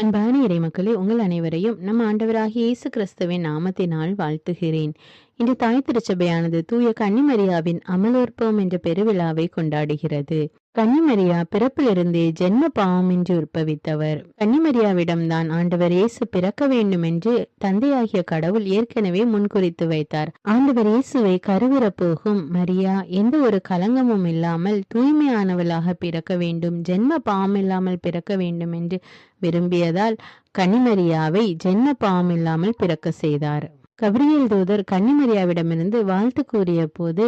அன்பான இறைமக்களே, உங்கள் அனைவரையும் நம் ஆண்டவராகிய இயேசு கிறிஸ்துவின் நாமத்தினால் வாழ்த்துகிறேன். இன்று தாய் திருச்சபையானது தூய கன்னிமரியாவின் அமலோற்பவம் என்ற பெருவிழாவை கொண்டாடுகிறது. கன்னிமரியா பிறப்பிலிருந்தே ஜென்ம பாவமின்றி உற்பவித்தவர். கன்னிமரியாவிடம்தான் ஆண்டவர் இயேசு பிறக்க வேண்டும் என்று தந்தையாகிய கடவுள் ஏற்கனவே முன்குறித்து வைத்தார். ஆண்டவர் இயேசுவை கருவுற போகும் மரியா எந்த ஒரு கலங்கமும் இல்லாமல் தூய்மையானவளாக பிறக்க வேண்டும், ஜென்ம பாவம் இல்லாமல் பிறக்க வேண்டும் என்று விரும்பியதால் கன்னிமரியாவை ஜென்ம பாவம் இல்லாமல் பிறக்க செய்தார். கபிரியேல் தூதர் கன்னிமரியாவிடமிருந்து வாழ்த்து கூறிய போது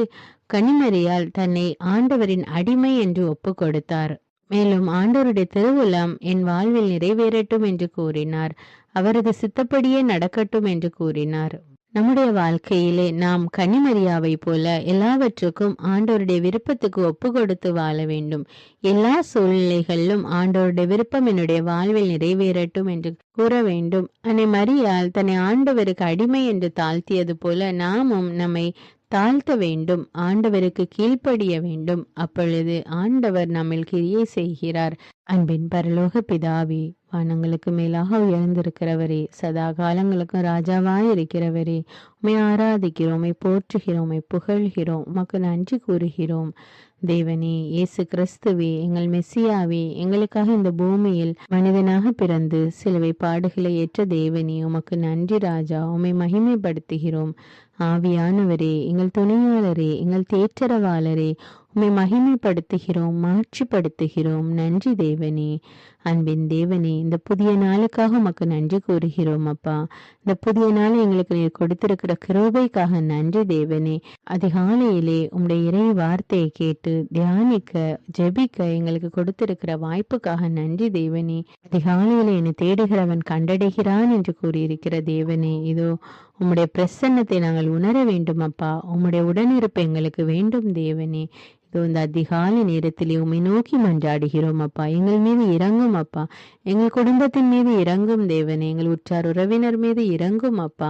கன்னிமரியால் தன்னை ஆண்டவரின் அடிமை என்று ஒப்பு கொடுத்தார். மேலும் ஆண்டவருடைய திருவுளம் என் வாழ்வில் நிறைவேறட்டும் என்று கூறினார். அவரது சித்தப்படியே நடக்கட்டும் என்று கூறினார். நம்முடைய வாழ்க்கையிலே நாம் கன்னிமரியாவை போல எல்லாவற்றுக்கும் ஆண்டவருடைய விருப்பத்துக்கு ஒப்பு கொடுத்து வாழ வேண்டும். எல்லா சூழ்நிலைகளிலும் ஆண்டவருடைய விருப்பம் என்னுடைய வாழ்வில் நிறைவேறட்டும் என்று கூற வேண்டும். அன்னை மரியாள் தன்னை ஆண்டவருக்கு அடிமை என்று தாழ்த்தியது போல நாமும் நம்மை தாழ்த்த வேண்டும், ஆண்டவருக்கு கீழ்ப்படிய வேண்டும். அப்பொழுது ஆண்டவர் நம்மில் கிரியை செய்கிறார். அன்பின் பரலோக பிதாவே, வானங்களுக்கு மேலாக உயர்ந்திருக்கிறவரே, சதா காலங்களுக்கும் ராஜாவாய் இருக்கிறவரே, உம்மை ஆராதிக்கிறோம், உம்மை போற்றுகிறோம், உம்மை புகழ்கிறோம், உமக்கு நன்றி கூறுகிறோம். தேவனே, இயேசு கிறிஸ்துவே, எங்கள் மெஸ்ஸியாவே, எங்களுக்காக இந்த பூமியில் மனிதனாக பிறந்து சிலுவை பாடுகளை ஏற்ற தேவனே, உமக்கு நன்றி ராஜா, உம்மை மகிமைப்படுத்துகிறோம். ஆவியானவரே, எங்கள் துணையாளரே, எங்கள் தேற்றரவாளரே, உம்மை மகிமைப்படுத்துகிறோம், மாட்சிப்படுத்துகிறோம். நன்றி தேவனே. அன்பின் தேவனே, இந்த புதிய நாளுக்காக உமக்கு நன்றி கூறுகிறோம் அப்பா. இந்த புதிய நாளை எங்களுக்கு நீர் கொடுத்திருக்கிற கிருபைக்காக நன்றி தேவனே. அதிகாலையிலே உம்முடைய இறை வார்த்தையை கேட்டு தியானிக்க ஜெபிக்க எங்களுக்கு கொடுத்திருக்கிற வாய்ப்புக்காக நன்றி தேவனே. அதிகாலையிலே என்னை தேடுகிறவன் கண்டடைகிறான் என்று கூறியிருக்கிற தேவனே, இதோ உம்முடைய பிரசன்னத்தை நாங்கள் உணர வேண்டும் அப்பா. உம்முடைய உடனிருப்பு எங்களுக்கு வேண்டும் தேவனே. இந்த அதிகாலை நேரத்திலே உம்மை நோக்கி மன்றாடுகிறோம் அப்பா. எங்கள் மீது இறங்கும் அப்பா. எங்கள் குடும்பத்தின் மீது இறங்கும் தேவனே. எங்கள் உற்றார் உறவினர் மீது இறங்கும் அப்பா.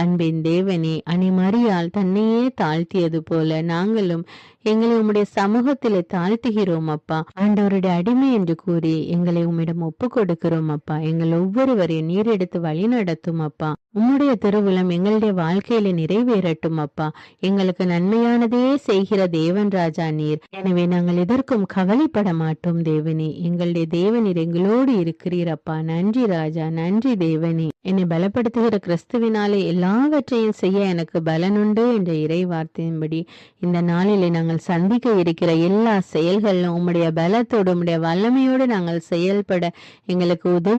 அன்பின் தேவனே, அன்னை மரியாள் தன்னையே தாழ்த்தியது போல நாங்களும் எங்களை உம்முடைய சமூகத்திலே தாழ்த்துகிறோம் அப்பா. ஆண்டவருடைய அடிமை என்று கூறி எங்களை உம்மிடம் ஒப்பு கொடுக்கிறோம் அப்பா. எங்கள் ஒவ்வொருவரையும் நீர் எடுத்து வழி நடத்தும் அப்பா. உம்முடைய திருவுளம் எங்களுடைய வாழ்க்கையில நிறைவேறட்டும் அப்பா. எங்களுக்கு நன்மையானதே செய்கிற தேவன் ராஜா நீர். எனவே நாங்கள் எதற்கும் கவலைப்பட மாட்டோம் தேவனே. எங்களுடைய தேவனீர் எங்களோடு இருக்கிறீர் அப்பா. நன்றி ராஜா, நன்றி தேவனே. என்னை பலப்படுத்துகிற கிறிஸ்துவினாலே எல்லாவற்றையும் செய்ய எனக்கு பலனுண்டு என்ற இறை வார்த்தையின்படி இந்த நாளிலே நாங்கள் சந்திக்க இருக்கிற எல்லா செயல்களிலும் உம்முடைய பலத்தோடு உம்முடைய வல்லமையோடு நாங்கள் செயல்பட எங்களுக்கு உதவி